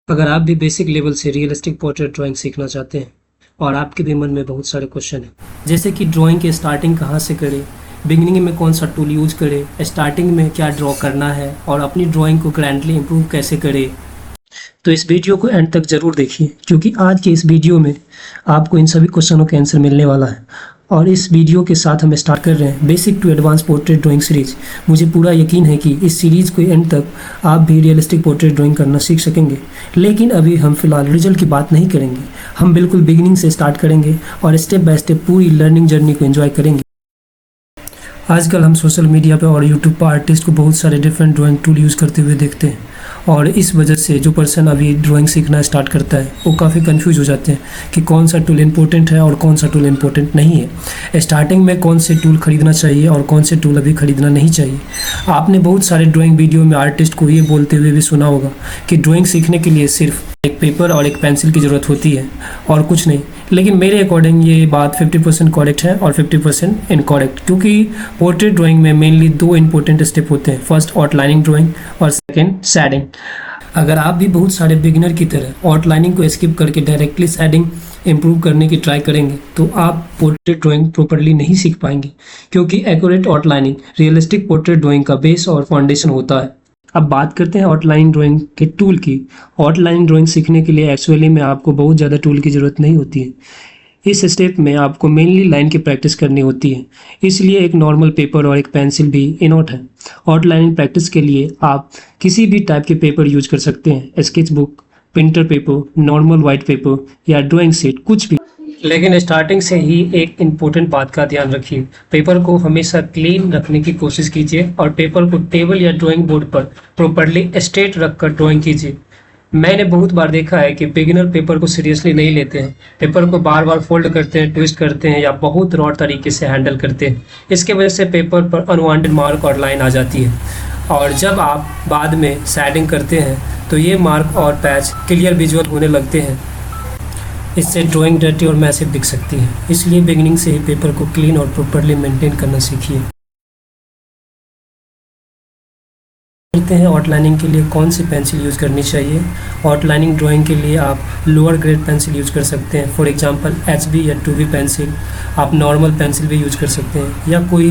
अगर आप भी बेसिक लेवल से रियलिस्टिक पोर्ट्रेट ड्राइंग सीखना चाहते हैं और आपके भी मन में बहुत सारे क्वेश्चन हैं, जैसे कि ड्राइंग की स्टार्टिंग कहाँ से करें, बिगिनिंग में कौन सा टूल यूज़ करें, स्टार्टिंग में क्या ड्रॉ करना है और अपनी ड्राइंग को ग्रैंडली इम्प्रूव कैसे करें, तो इस वीडियो को एंड तक ज़रूर देखिए, क्योंकि आज के इस वीडियो में आपको इन सभी क्वेश्चनों के आंसर मिलने वाला है। और इस वीडियो के साथ हम स्टार्ट कर रहे हैं basic to advance portrait drawing series. मुझे पूरा यकीन है कि इस सीरीज़ को एंड तक आप भी रियलिस्टिक पोर्ट्रेट ड्राइंग करना सीख सकेंगे। लेकिन अभी हम फिलहाल रिजल्ट की बात नहीं करेंगे, हम बिल्कुल बिगिनिंग से स्टार्ट करेंगे और स्टेप बाय स्टेप पूरी लर्निंग जर्नी को एंजॉय करेंगे। आजकल हम सोशल मीडिया पे और यूट्यूब पर आर्टिस्ट को बहुत सारे डिफरेंट ड्राइंग टूल यूज़ करते हुए देखते हैं, और इस वजह से जो पर्सन अभी ड्राइंग सीखना स्टार्ट करता है वो काफ़ी कंफ्यूज हो जाते हैं कि कौन सा टूल इम्पोर्टेंट है और कौन सा टूल इम्पोर्टेंट नहीं है। स्टार्टिंग में कौन से टूल खरीदना चाहिए और कौन से टूल अभी खरीदना नहीं चाहिए। आपने बहुत सारे ड्राइंग वीडियो में आर्टिस्ट को ये बोलते हुए भी सुना होगा कि ड्राइंग सीखने के लिए सिर्फ एक पेपर और एक पेंसिल की ज़रूरत होती है और कुछ नहीं। लेकिन मेरे अकॉर्डिंग ये बात 50% करेक्ट है और 50% इनकरेक्ट, क्योंकि पोर्ट्रेट ड्राइंग में मेनली दो इंपॉर्टेंट स्टेप होते हैं। फर्स्ट आउटलाइनिंग ड्राइंग और सेकंड शेडिंग। अगर आप भी बहुत सारे बिगिनर की तरह आउटलाइनिंग को स्किप करके डायरेक्टली शेडिंग इंप्रूव करने की ट्राई करेंगे तो आप पोर्ट्रेट ड्राइंग प्रॉपर्ली नहीं सीख पाएंगे, क्योंकि accurate outlining realistic portrait drawing का बेस और फाउंडेशन होता है। अब बात करते हैं आउटलाइनिंग ड्राइंग के टूल की। आउटलाइनिंग ड्राइंग सीखने के लिए एक्चुअली में आपको बहुत ज़्यादा टूल की ज़रूरत नहीं होती है। इस स्टेप में आपको मेनली लाइन की प्रैक्टिस करनी होती है, इसलिए एक नॉर्मल पेपर और एक पेंसिल भी इनफ है। आउटलाइनिंग प्रैक्टिस के लिए आप किसी भी टाइप के पेपर यूज कर सकते हैं, sketch book, printer paper, normal white paper या ड्राइंग शीट, कुछ भी। लेकिन स्टार्टिंग से ही एक इम्पोर्टेंट बात का ध्यान रखिए, पेपर को हमेशा क्लीन रखने की कोशिश कीजिए और पेपर को टेबल या ड्राइंग बोर्ड पर प्रॉपर्ली स्ट्रेट रखकर ड्राइंग कीजिए। मैंने बहुत बार देखा है कि बिगिनर पेपर को सीरियसली नहीं लेते हैं, पेपर को बार बार फोल्ड करते हैं, ट्विस्ट करते हैं या बहुत रॉड तरीके से हैंडल करते हैं। इसके वजह से पेपर पर अनवांटेड मार्क और लाइन आ जाती है, और जब आप बाद में शेडिंग करते हैं तो ये मार्क और पैच क्लियर विजुअल होने लगते हैं। इससे ड्राइंग डर्टी और मैसिव दिख सकती है, इसलिए बिगिनिंग से ही पेपर को क्लीन और प्रॉपर्ली मेंटेन करना सीखिए। करते हैं आउटलाइनिंग के लिए कौन सी पेंसिल यूज़ करनी चाहिए। आउटलाइनिंग ड्राइंग के लिए आप लोअर ग्रेड पेंसिल यूज़ कर सकते हैं, फॉर एग्जांपल HB या 2B पेंसिल। आप नॉर्मल पेंसिल भी यूज़ कर सकते हैं या कोई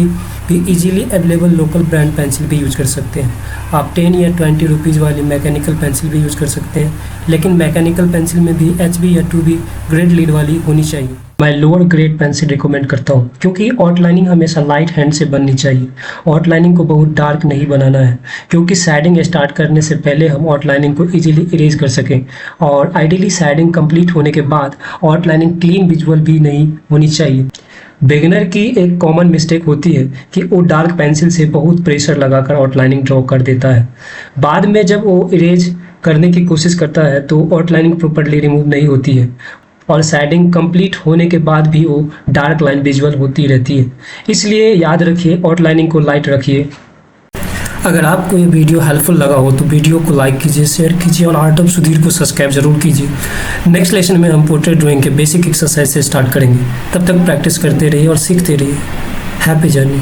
भी easily available local brand pencil भी यूज़ कर सकते हैं। आप 10 या 20 रुपीज़ वाली मैकेनिकल पेंसिल भी यूज़ कर सकते हैं, लेकिन मैकेनिकल पेंसिल में भी HB या 2B ग्रेड लीड वाली होनी चाहिए। मैं लोअर ग्रेड पेंसिल रिकमेंड करता हूँ, क्योंकि आउटलाइनिंग हमेशा लाइट हैंड से बननी चाहिए। आउटलाइनिंग को बहुत डार्क नहीं बनाना है, क्योंकि शेडिंग स्टार्ट करने से पहले हम आउटलाइनिंग को इजीली इरेज कर सकें, और आइडियली शेडिंग कंप्लीट होने के बाद आउटलाइनिंग क्लीन विजुअल भी नहीं होनी चाहिए। बिगिनर की एक कॉमन मिस्टेक होती है कि वो डार्क पेंसिल से बहुत प्रेशर लगाकर आउटलाइनिंग ड्रॉ कर देता है। बाद में जब वो इरेज करने की कोशिश करता है तो आउटलाइनिंग प्रॉपर्ली रिमूव नहीं होती है, और शेडिंग कंप्लीट होने के बाद भी वो डार्क लाइन विजुअल होती रहती है। इसलिए याद रखिए, आउटलाइनिंग को लाइट रखिए। अगर आपको ये वीडियो हेल्पफुल लगा हो तो वीडियो को लाइक कीजिए, शेयर कीजिए और आर्ट ऑफ सुधीर को सब्सक्राइब जरूर कीजिए। नेक्स्ट लेसन में हम पोर्ट्रेट ड्राइंग के बेसिक एक्सरसाइज से स्टार्ट करेंगे। तब तक प्रैक्टिस करते रहिए और सीखते रहिए। Happy journey.